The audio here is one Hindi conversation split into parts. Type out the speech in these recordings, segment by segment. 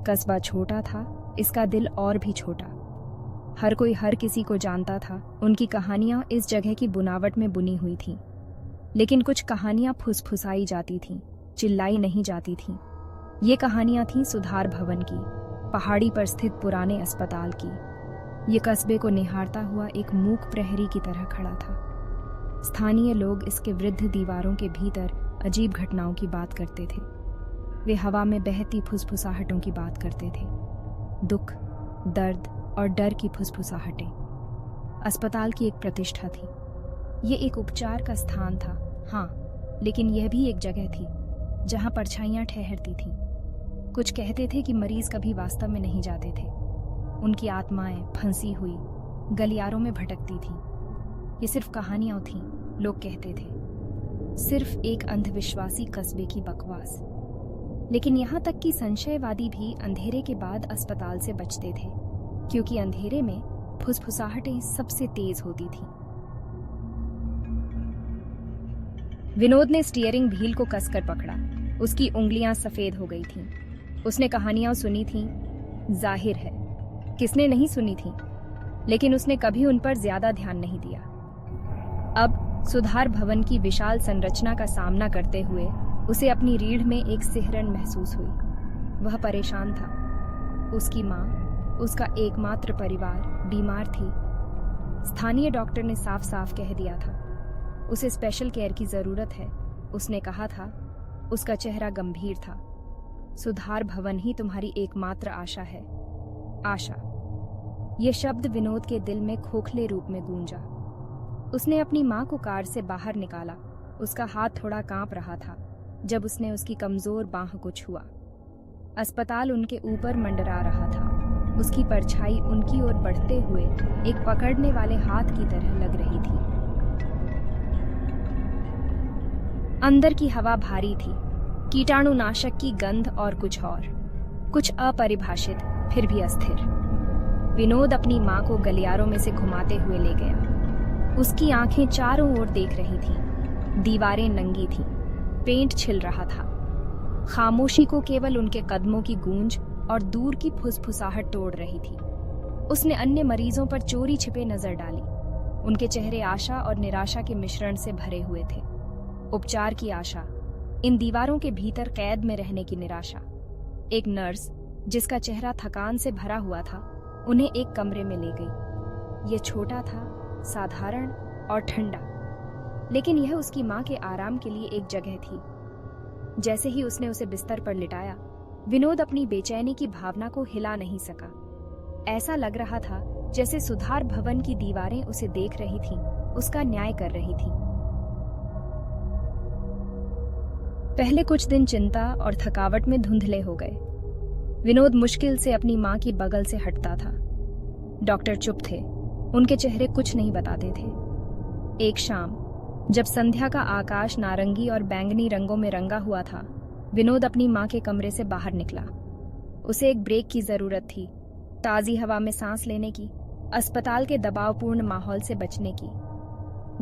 कस्बा छोटा था, इसका दिल और भी छोटा। हर कोई हर किसी को जानता था। उनकी कहानियां इस जगह की बुनावट में बुनी हुई थीं। लेकिन कुछ कहानियां फुसफुसाई जाती थीं, चिल्लाई नहीं जाती थीं। ये कहानियां थीं सुधार भवन की, पहाड़ी पर स्थित पुराने अस्पताल की। ये कस्बे को निहारता हुआ एक मूक प्रहरी की तरह खड़ा था। स्थानीय लोग इसके वृद्ध दीवारों के भीतर अजीब घटनाओं की बात करते थे। वे हवा में बहती फुसफुसाहटों की बात करते थे, दुख, दर्द और डर की फुसफुसाहटें। अस्पताल की एक प्रतिष्ठा थी। ये एक उपचार का स्थान था, हाँ, लेकिन यह भी एक जगह थी जहां परछाइयां ठहरती थीं। कुछ कहते थे कि मरीज कभी वास्तव में नहीं जाते थे। उनकी आत्माएं फंसी हुई गलियारों में भटकती थीं। ये सिर्फ कहानियां थीं, लोग कहते थे, सिर्फ एक अंधविश्वासी कस्बे की बकवास। लेकिन यहाँ तक कि संशयवादी भी अंधेरे के बाद अस्पताल से बचते थे, क्योंकि अंधेरे में फुसफुसाहटें सबसे तेज होती थीं। विनोद ने स्टीयरिंग व्हील को कसकर पकड़ा। उसकी उंगलियां सफेद हो गई थीं। उसने कहानियां सुनी थीं, जाहिर है किसने नहीं सुनी थीं, लेकिन उसने कभी उन पर ज्यादा ध्यान नहीं दिया। अब सुधार भवन की विशाल संरचना का सामना करते हुए उसे अपनी रीढ़ में एक सिहरन महसूस हुई। वह परेशान था। उसकी माँ, उसका एकमात्र परिवार, बीमार थी। स्थानीय डॉक्टर ने साफ साफ कह दिया था, उसे स्पेशल केयर की जरूरत है। उसने कहा था। उसका चेहरा गंभीर था। सुधार भवन ही तुम्हारी एकमात्र आशा है। आशा। ये शब्द विनोद के दिल में खोखले रूप में गूंजा। उसने अपनी माँ को कार से बाहर निकाला। उसका हाथ थोड़ा कांप रहा था जब उसने उसकी कमजोर बांह को छुआ। अस्पताल उनके ऊपर मंडरा रहा था। उसकी परछाई उनकी ओर बढ़ते हुए एक पकड़ने वाले हाथ की तरह लग रही थी। अंदर की हवा भारी थी, कीटाणुनाशक की गंध और कुछ अपरिभाषित, फिर भी अस्थिर। विनोद अपनी माँ को गलियारों में से घुमाते हुए ले गया। उसकी आंखें चारों ओर देख रही थीं। दीवारें नंगी थीं, पेंट छिल रहा था। खामोशी को केवल उनके कदमों की गूंज और दूर की फुसफुसाहट तोड़ रही थी। उसने अन्य मरीजों पर चोरी छिपे नजर डाली। उनके चेहरे आशा और निराशा के मिश्रण से भरे हुए थे। उपचार की आशा, इन दीवारों के भीतर कैद में रहने की निराशा। एक नर्स, जिसका चेहरा थकान से भरा हुआ था, उन्हें एक कमरे में ले गई। यह छोटा था, साधारण और ठंडा, लेकिन यह उसकी माँ के आराम के लिए एक जगह थी। जैसे ही उसने उसे बिस्तर पर लिटाया, विनोद अपनी बेचैनी की भावना को हिला नहीं सका। ऐसा लग रहा था जैसे सुधार भवन की दीवारें उसे देख रही थीं, उसका न्याय कर रही थीं। पहले कुछ दिन चिंता और थकावट में धुंधले हो गए। विनोद मुश्किल से अपनी माँ की बगल से हटता था। डॉक्टर चुप थे, उनके चेहरे कुछ नहीं बताते थे। एक शाम, जब संध्या का आकाश नारंगी और बैंगनी रंगों में रंगा हुआ था, विनोद अपनी माँ के कमरे से बाहर निकला। उसे एक ब्रेक की जरूरत थी, ताजी हवा में सांस लेने की, अस्पताल के दबावपूर्ण माहौल से बचने की।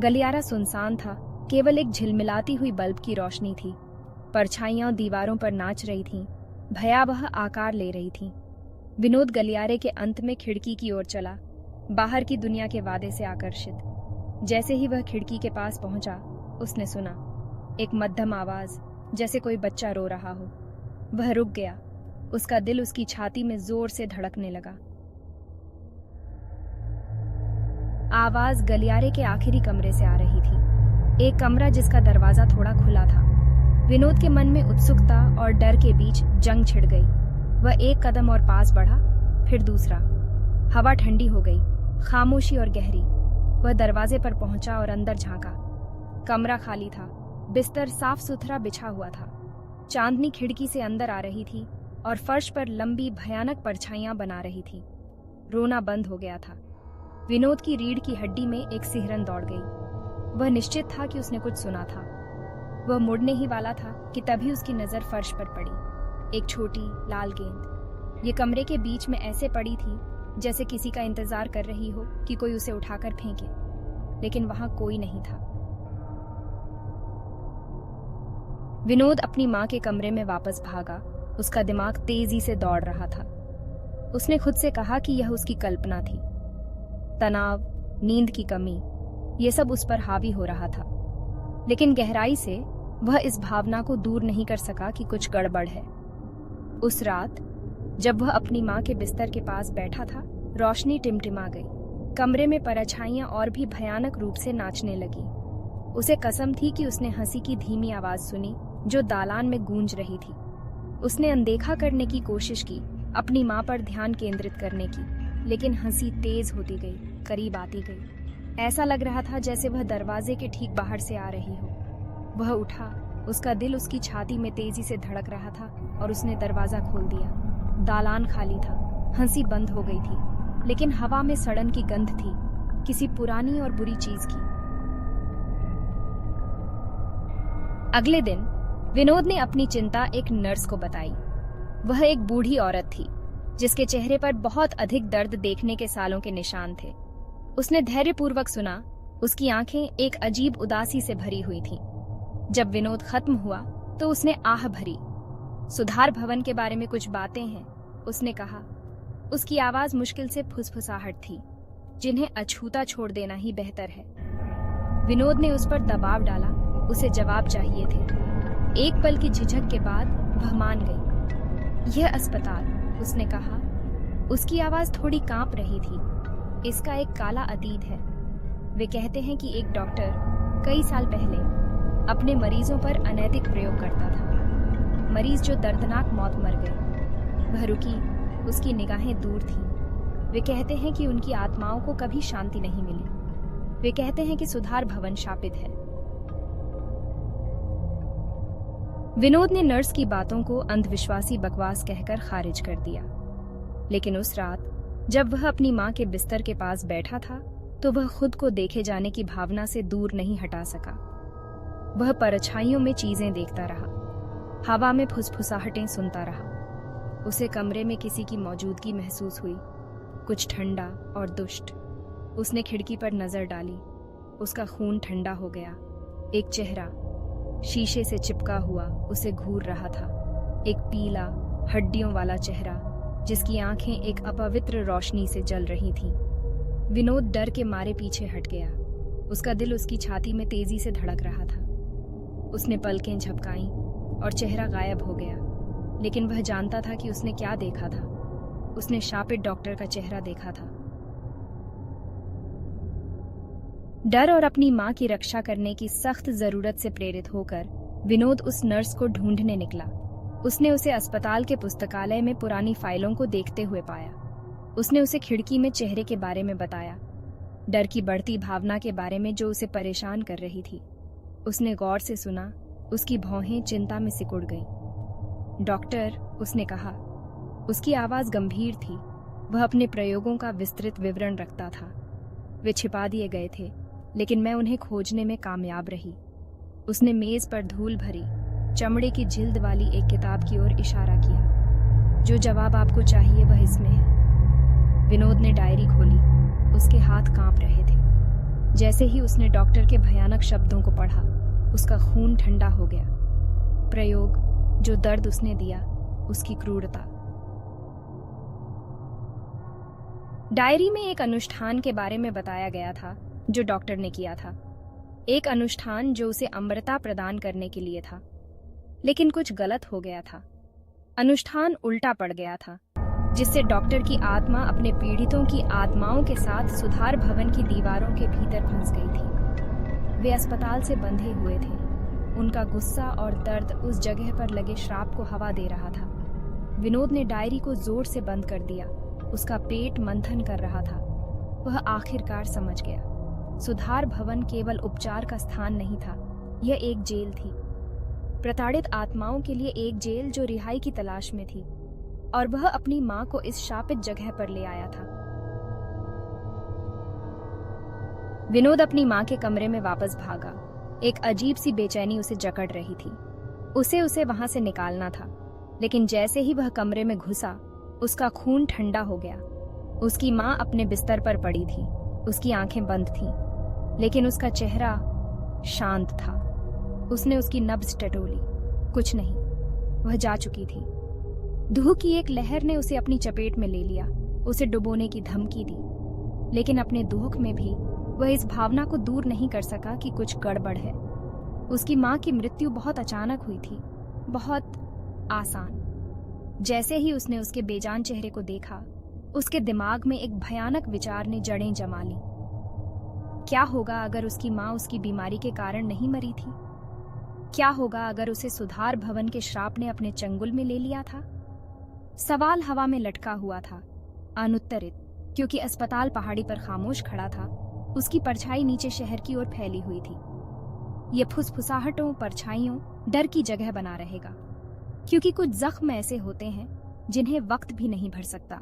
गलियारा सुनसान था, केवल एक झिलमिलाती हुई बल्ब की रोशनी थी। परछाइयां दीवारों पर नाच रही थीं, भयावह आकार ले रही थीं। विनोद गलियारे के अंत में खिड़की की ओर चला, बाहर की दुनिया के वादे से आकर्षित। जैसे ही वह खिड़की के पास पहुंचा, उसने सुना एक मध्यम आवाज, जैसे कोई बच्चा रो रहा हो। वह रुक गया। उसका दिल उसकी छाती में जोर से धड़कने लगा। आवाज गलियारे के आखिरी कमरे से आ रही थी, एक कमरा जिसका दरवाजा थोड़ा खुला था। विनोद के मन में उत्सुकता और डर के बीच जंग छिड़ गई। वह एक कदम और पास बढ़ा, फिर दूसरा। हवा ठंडी हो गई, खामोशी और गहरी। वह दरवाजे पर पहुंचा और अंदर झांका। कमरा खाली था, बिस्तर साफ सुथरा बिछा हुआ था। चांदनी खिड़की से अंदर आ रही थी और फर्श पर लंबी भयानक परछाइयां बना रही थी। रोना बंद हो गया था। विनोद की रीढ़ की हड्डी में एक सिहरन दौड़ गई। वह निश्चित था कि उसने कुछ सुना था। वह मुड़ने ही वाला था कि तभी उसकी नजर फर्श पर पड़ी। एक छोटी लाल गेंद ये कमरे के बीच में ऐसे पड़ी थी जैसे किसी का इंतजार कर रही हो कि कोई उसे उठाकर फेंके, लेकिन वहां कोई नहीं था। विनोद अपनी माँ के कमरे में वापस भागा उसका दिमाग तेजी से दौड़ रहा था। उसने खुद से कहा कि यह उसकी कल्पना थी। तनाव, नींद की कमी, ये सब उस पर हावी हो रहा था, लेकिन गहराई से वह इस भावना को दूर नहीं कर सका कि कुछ गड़बड़ है। उस रात जब वह अपनी माँ के बिस्तर के पास बैठा था, रोशनी टिमटिमा गई। कमरे में परछाइयां और भी भयानक रूप से नाचने लगी। उसे कसम थी कि उसने हंसी की धीमी आवाज सुनी जो दालान में गूंज रही थी। उसने अनदेखा करने की कोशिश की, अपनी माँ पर ध्यान केंद्रित करने की, लेकिन हंसी तेज होती गई, करीब आती गई। ऐसा लग रहा था जैसे वह दरवाजे के ठीक बाहर से आ रही हो। वह उठा, उसका दिल उसकी छाती में तेजी से धड़क रहा था और उसने दरवाजा खोल दिया। दालान खाली था, हंसी बंद हो गई थी, लेकिन हवा में सड़न की गंध थी, किसी पुरानी और बुरी चीज की। अगले दिन विनोद ने अपनी चिंता एक नर्स को बताई। वह एक बूढ़ी औरत थी जिसके चेहरे पर बहुत अधिक दर्द देखने के सालों के निशान थे। उसने धैर्यपूर्वक सुना। उसकी आंखें एक अजीब उदासी से भरी हुई थीं। जब विनोद खत्म हुआ तो उसने आह भरी। सुधार भवन के बारे में कुछ बातें हैं, उसने कहा। उसकी आवाज मुश्किल से फुसफुसाहट थी, जिन्हें अछूता छोड़ देना ही बेहतर है। विनोद ने उस पर दबाव डाला, उसे जवाब चाहिए थे। एक पल की झिझक के बाद वह मान गई। यह अस्पताल, उसने कहा। उसकी आवाज थोड़ी कांप रही थी। इसका एक काला अतीत है। वे कहते हैं कि एक डॉक्टर कई साल पहले अपने मरीजों पर अनैतिक प्रयोग करता था। मरीज जो दर्दनाक मौत मर गए। वह रुकी, उसकी निगाहें दूर थीं। वे कहते हैं कि उनकी आत्माओं को कभी शांति नहीं मिली। वे कहते हैं कि सुधार भवन शापित है। विनोद ने नर्स की बातों को अंधविश्वासी बकवास कहकर खारिज कर दिया, लेकिन उस रात जब वह अपनी मां के बिस्तर के पास बैठा था तो वह खुद को देखे जाने की भावना से दूर नहीं हटा सका। वह परछाइयों में चीजें देखता रहा, हवा में फुसफुसाहटें सुनता रहा। उसे कमरे में किसी की मौजूदगी महसूस हुई, कुछ ठंडा और दुष्ट। उसने खिड़की पर नजर डाली। उसका खून ठंडा हो गया। एक चेहरा शीशे से चिपका हुआ उसे घूर रहा था। एक पीला, हड्डियों वाला चेहरा जिसकी आंखें एक अपवित्र रोशनी से जल रही थीं। विनोद डर के मारे पीछे हट गया। उसका दिल उसकी छाती में तेजी से धड़क रहा था। उसने पलकें झपकाईं और चेहरा गायब हो गया, लेकिन वह जानता था कि उसने क्या देखा था। उसने शापित डॉक्टर का चेहरा देखा था। डर और अपनी मां की रक्षा करने की सख्त जरूरत से प्रेरित होकर विनोद उस नर्स को ढूंढने निकला। उसने उसे अस्पताल के पुस्तकालय में पुरानी फाइलों को देखते हुए पाया। उसने उसे खिड़की में चेहरे के बारे में बताया, डर की बढ़ती भावना के बारे में जो उसे परेशान कर रही थी। उसने गौर से सुना। उसकी भौहें चिंता में सिकुड़ गईं। डॉक्टर, उसने कहा। उसकी आवाज गंभीर थी। वह अपने प्रयोगों का विस्तृत विवरण रखता था। वे छिपा दिए गए थे, लेकिन मैं उन्हें खोजने में कामयाब रही। उसने मेज पर धूल भरी चमड़े की जिल्द वाली एक किताब की ओर इशारा किया। जो जवाब आपको चाहिए वह इसमें है। विनोद ने डायरी खोली। उसके हाथ कांप रहे थे। जैसे ही उसने डॉक्टर के भयानक शब्दों को पढ़ा, उसका खून ठंडा हो गया। प्रयोग, जो दर्द उसने दिया, उसकी क्रूरता। डायरी में एक अनुष्ठान के बारे में बताया गया था जो डॉक्टर ने किया था। एक अनुष्ठान जो उसे अमरता प्रदान करने के लिए था, लेकिन कुछ गलत हो गया था। अनुष्ठान उल्टा पड़ गया था, जिससे डॉक्टर की आत्मा अपने पीड़ितों की आत्माओं के साथ सुधार भवन की दीवारों के भीतर फंस गई थी। वे अस्पताल से बंधे हुए थे। उनका गुस्सा और दर्द उस जगह पर लगे श्राप को हवा दे रहा था। विनोद ने डायरी को जोर से बंद कर दिया। उसका पेट मंथन कर रहा था। वह आखिरकार समझ गया। सुधार भवन केवल उपचार का स्थान नहीं था, यह एक जेल थी। प्रताड़ित आत्माओं के लिए एक जेल जो रिहाई की तलाश में थी, और वह अपनी मां को इस शापित जगह पर ले आया था। विनोद अपनी मां के कमरे में वापस भागा। एक अजीब सी बेचैनी उसे जकड़ रही थी। उसे वहां से निकालना था, लेकिन जैसे ही वह कमरे में घुसा, उसका खून ठंडा हो गया। उसकी मां अपने बिस्तर पर पड़ी थी। उसकी आंखें बंद थीं, लेकिन उसका चेहरा शांत था। उसने उसकी नब्ज टटोली। कुछ नहीं, वह जा चुकी थी। धुह की एक लहर ने उसे अपनी चपेट में ले लिया, उसे डुबोने की धमकी दी। लेकिन अपने दुख में भी वह इस भावना को दूर नहीं कर सका कि कुछ गड़बड़ है। उसकी माँ की मृत्यु बहुत अचानक हुई थी, बहुत आसान। जैसे ही उसने उसके बेजान चेहरे को देखा, उसके दिमाग में एक भयानक विचार ने जड़ें जमा ली। क्या होगा अगर उसकी माँ उसकी बीमारी के कारण नहीं मरी थी? क्या होगा अगर उसे सुधार भवन के श्राप ने अपने चंगुल में ले लिया था? सवाल हवा में लटका हुआ था, अनुत्तरित, क्योंकि अस्पताल पहाड़ी पर खामोश खड़ा था। उसकी परछाई नीचे शहर की ओर फैली हुई थी। ये फुसफुसाहटों, परछाइयों, डर की जगह बना रहेगा, क्योंकि कुछ जख्म ऐसे होते हैं जिन्हें वक्त भी नहीं भर सकता।